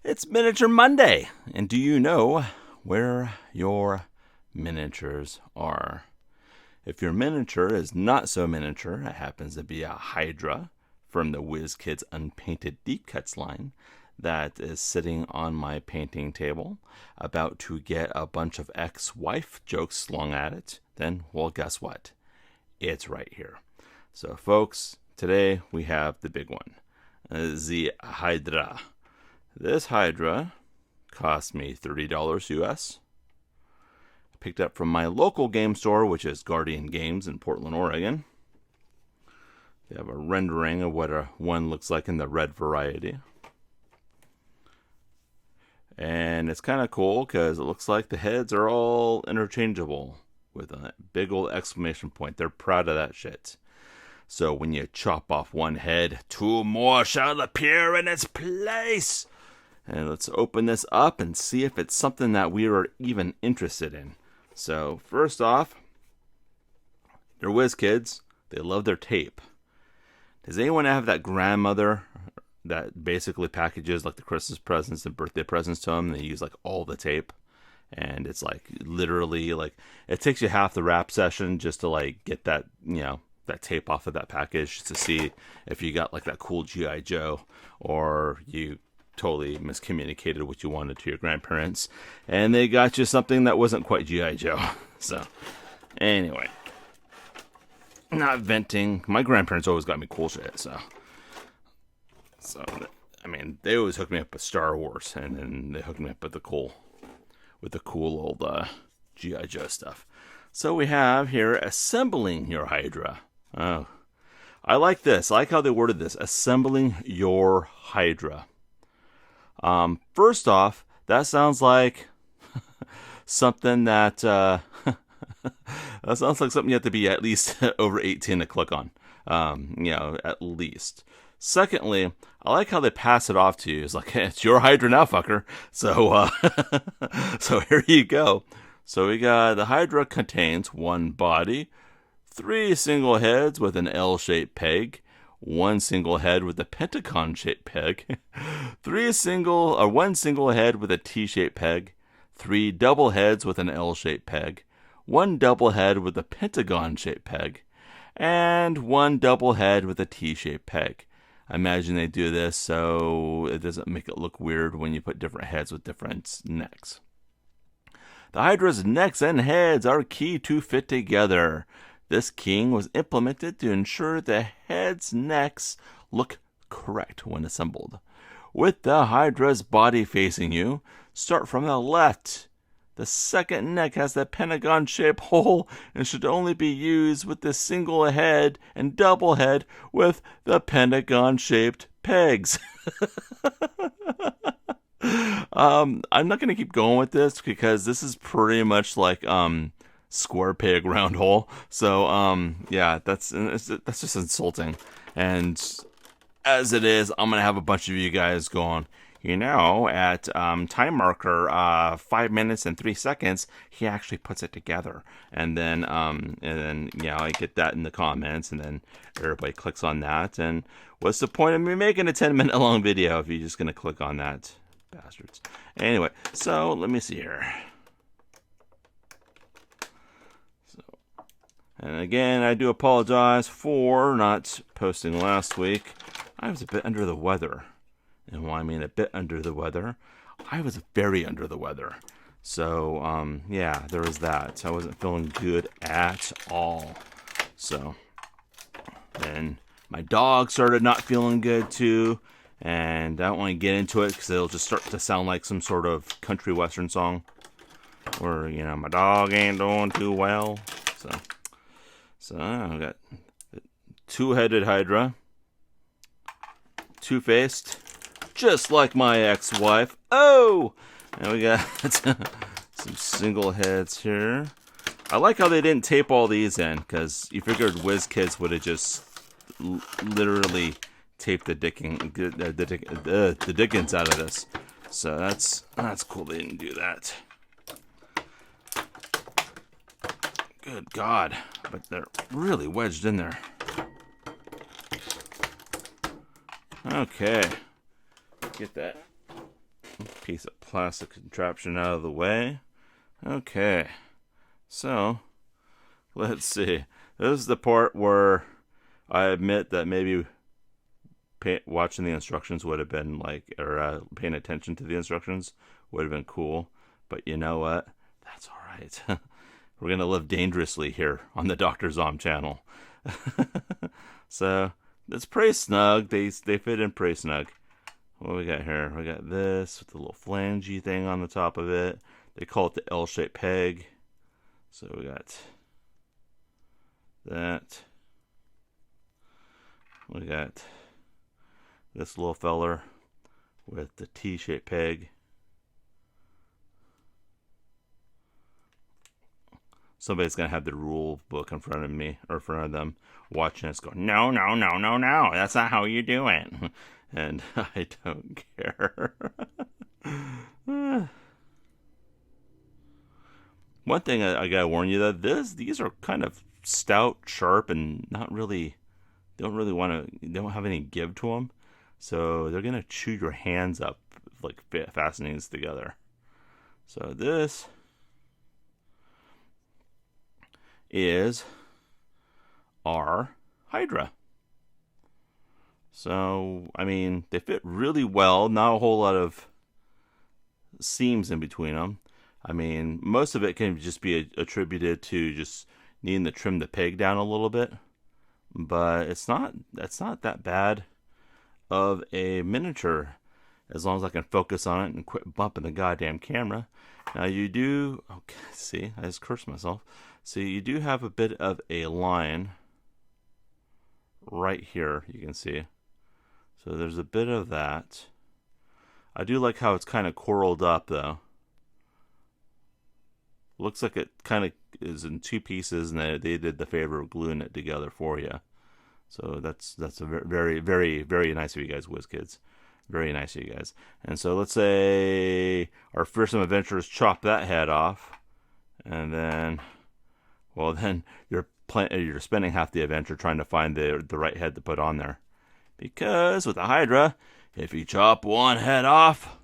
It's Miniature Monday, and do you know where your miniatures are? If your miniature is not so miniature, it happens to be a Hydra from the WizKids Unpainted Deepcuts line that is sitting on my painting table, about to get a bunch of ex-wife jokes slung at it, then, well, guess what? It's right here. So, folks, today we have the big one, the Hydra. This Hydra cost me $30 US. I picked up from my local game store, which is Guardian Games in Portland, Oregon. They have a rendering of what one looks like in the red variety. And it's kind of cool because it looks like the heads are all interchangeable with a big old exclamation point. They're proud of that shit. So when you chop off one head, two more shall appear in its place. And let's open this up and see if it's something that we are even interested in. So first off, they're WizKids. They love their tape. Does anyone have that grandmother that basically packages like the Christmas presents and birthday presents to them? They use like all the tape. And it's like literally like it takes you half the wrap session just to like get that, that tape off of that package to see if you got like that cool G.I. Joe or you totally miscommunicated what you wanted to your grandparents and they got you something that wasn't quite G.I. Joe. So anyway, not venting. My grandparents always got me cool shit. So I mean, they always hooked me up with Star Wars, and then they hooked me up with the cool old G.I. Joe stuff. So we have here assembling your Hydra. Oh, I like this. I like how they worded this. Assembling your Hydra. First off, that sounds like something that that sounds like something you have to be at least over 18 to click on. At least. Secondly, I like how they pass it off to you. It's like, hey, it's your Hydra now, fucker. So, so here you go. So we got the Hydra contains one body, 3 single heads with an L-shaped peg, 1 single head with a pentagon-shaped peg, 1 single head with a T-shaped peg, 3 double heads with an L-shaped peg, 1 double head with a pentagon-shaped peg, and 1 double head with a T-shaped peg. I imagine they do this so it doesn't make it look weird when you put different heads with different necks. The Hydra's necks and heads are key to fit together. This keying was implemented to ensure the heads' necks look correct when assembled. With the Hydra's body facing you, start from the left. The second neck has the pentagon-shaped hole and should only be used with the single head and double head with the pentagon-shaped pegs. I'm not going to keep going with this because this is pretty much like square peg round hole. So yeah, that's just insulting. And as it is, I'm going to have a bunch of you guys going, at time marker 5 minutes and 3 seconds, he actually puts it together. And then I get that in the comments, and then everybody clicks on that. And what's the point of me making a 10-minute long video if you're just gonna click on that, bastards? Anyway, so let me see here. And again, I do apologize for not posting last week. I was a bit under the weather. And when I mean a bit under the weather, I was very under the weather. So, yeah, there was that. I wasn't feeling good at all. So, then my dog started not feeling good too. And I don't want to get into it because it'll just start to sound like some sort of country western song. Where, my dog ain't doing too well. So I've got two-headed Hydra. Two-faced. Just like my ex-wife. Oh! And we got some single heads here. I like how they didn't tape all these in, because you figured WizKids would have just literally taped the dickens out of this. So that's cool they didn't do that. Good God. But they're really wedged in there. Okay. Get that Piece of plastic contraption out of the way. Okay, so let's see. This is the part where I admit that maybe watching the instructions would have been like, or paying attention to the instructions would have been cool. But you know what? That's all right. We're gonna live dangerously here on the Dr. Drzomb channel. So it's pretty snug. They fit in pretty snug. What we got here? We got this with the little flangey thing on the top of it. They call it the L-shaped peg. So we got that. We got this little feller with the T-shaped peg. Somebody's gonna have the rule book in front of me, or in front of them, watching us go, no, no, no, no, no, that's not how you do it. And I don't care. One thing I gotta warn you that these are kind of stout, sharp, and not really, don't have any give to them. So they're gonna chew your hands up, like fastening these together. So this is our Hydra. So, I mean, they fit really well. Not a whole lot of seams in between them. I mean, most of it can just be attributed to just needing to trim the peg down a little bit. But it's not that bad of a miniature, as long as I can focus on it and quit bumping the goddamn camera. Now you do, okay, see, I just cursed myself. So you do have a bit of a line right here, you can see. So there's a bit of that. I do like how it's kind of coraled up though. Looks like it kind of is in two pieces, and they did the favor of gluing it together for you. So that's a very, very, very nice of you guys, WizKids. Very nice of you guys. And so let's say our fearsome adventurers chop that head off, and then, well, then you're spending half the adventure trying to find the right head to put on there, because with the Hydra, if you chop one head off,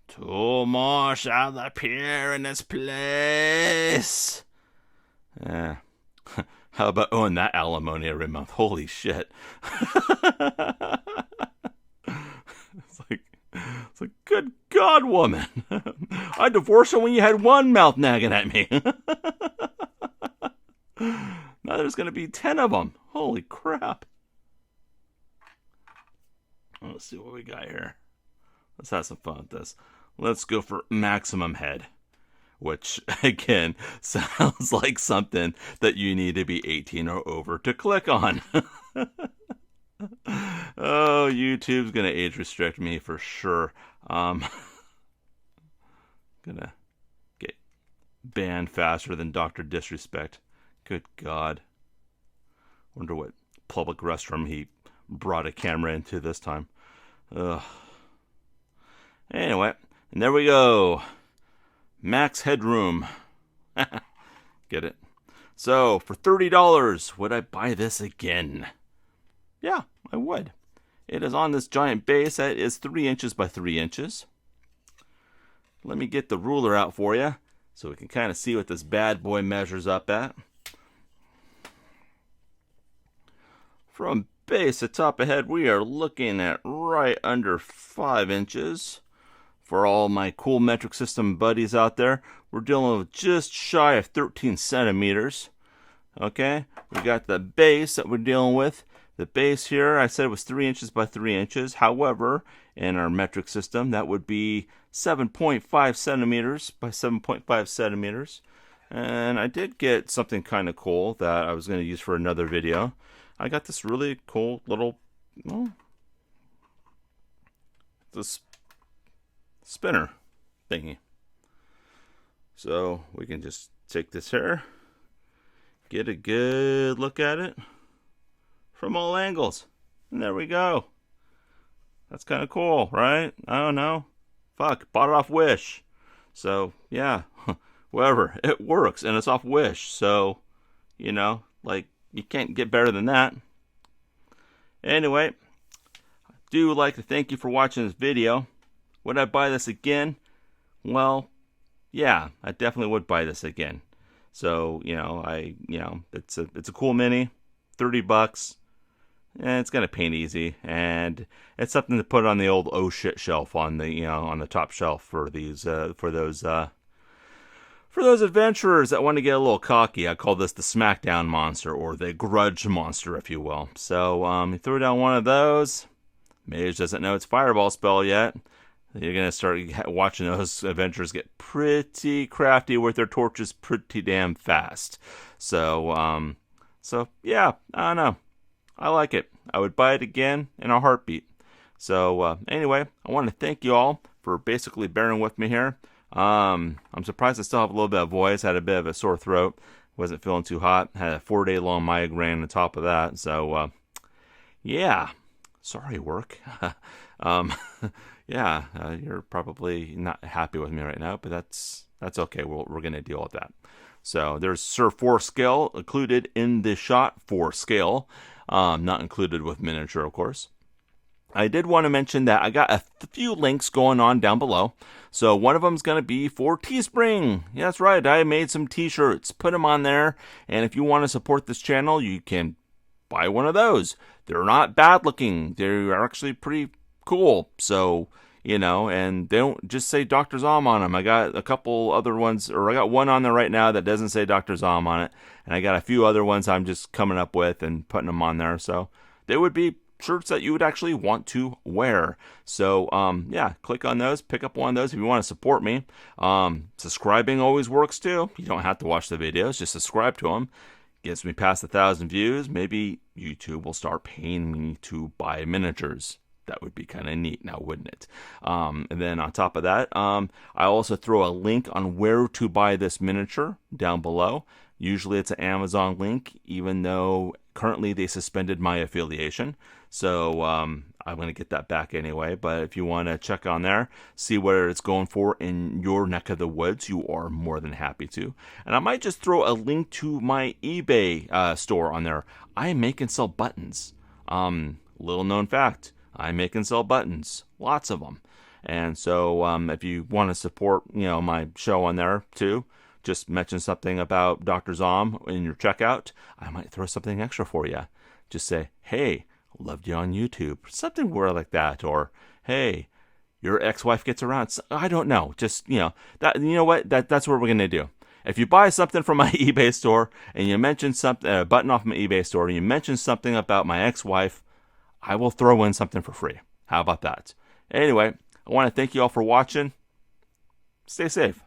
two more shall appear in this place. Yeah. How about owing that alimony every month? Holy shit. It's like, good God, woman. I divorced her when you had one mouth nagging at me. Now there's going to be 10 of them. Holy crap. Let's see what we got here. Let's have some fun with this. Let's go for maximum head, which, again, sounds like something that you need to be 18 or over to click on. Oh, YouTube's going to age restrict me for sure. Gonna get banned faster than Dr. Disrespect. Good God. Wonder what public restroom he brought a camera into this time. Ugh. Anyway, and there we go. Max headroom. Get it? So, for $30, would I buy this again? Yeah, I would. It is on this giant base that is 3 inches by 3 inches. Let me get the ruler out for you so we can kind of see what this bad boy measures up at. From base to top of head, we are looking at right under 5 inches. For all my cool metric system buddies out there, we're dealing with just shy of 13 centimeters. Okay, we got the base that we're dealing with. The base here, I said, was 3 inches by 3 inches. However, in our metric system, that would be 7.5 centimeters by 7.5 centimeters. And I did get something kind of cool that I was going to use for another video. I got this really cool little, well, this spinner thingy. So we can just take this here, get a good look at it from all angles, and there we go. That's kind of cool, right? I don't know. Fuck, bought it off Wish. So yeah, whatever, it works, and it's off Wish. So, you know, like, you can't get better than that. Anyway, I do like to thank you for watching this video. Would I buy this again? Well, yeah, I definitely would buy this again. So, it's a cool mini, $30. And it's gonna paint easy, and it's something to put on the old oh shit shelf on the top shelf for those adventurers that want to get a little cocky. I call this the Smackdown monster, or the Grudge monster, if you will. So you throw down one of those. Mage doesn't know it's Fireball spell yet. You're gonna start watching those adventurers get pretty crafty with their torches pretty damn fast. So yeah, I don't know. I like it. I would buy it again in a heartbeat. So anyway, I want to thank you all for basically bearing with me here. I'm surprised I still have a little bit of voice. Had a bit of a sore throat. Wasn't feeling too hot. Had a 4-day long migraine on top of that. So yeah, sorry work. Yeah, you're probably not happy with me right now, but that's okay. We're gonna deal with that. So there's Sir 4 scale included in the shot 4 scale. Not included with miniature, of course. I did want to mention that I got a few links going on down below. So one of them is going to be for Teespring. Yeah, that's right. I made some t-shirts. Put them on there. And if you want to support this channel, you can buy one of those. They're not bad looking. They're actually pretty cool. So, and they don't just say Dr. Zom on them. I got a couple other ones, or I got one on there right now that doesn't say Dr. Zom on it. And I got a few other ones I'm just coming up with and putting them on there. So they would be shirts that you would actually want to wear. So yeah, click on those, pick up one of those if you want to support me. Subscribing always works too. You don't have to watch the videos, just subscribe to them. Gets me past 1,000 views. Maybe YouTube will start paying me to buy miniatures. That would be kind of neat now, wouldn't it? And then on top of that, I also throw a link on where to buy this miniature down below. Usually it's an Amazon link, even though currently they suspended my affiliation. So I'm going to get that back anyway. But if you want to check on there, see where it's going for in your neck of the woods, you are more than happy to. And I might just throw a link to my eBay store on there. I make and sell buttons. Little known fact. I make and sell buttons, lots of them. And so if you want to support, my show on there too, just mention something about Dr. Zom in your checkout. I might throw something extra for you. Just say, hey, loved you on YouTube. Something weird like that. Or, hey, your ex-wife gets around. I don't know. Just, that. You know what? That's what we're going to do. If you buy something from my eBay store and you mention something, a button off my eBay store, and you mention something about my ex-wife, I will throw in something for free. How about that? Anyway, I want to thank you all for watching. Stay safe.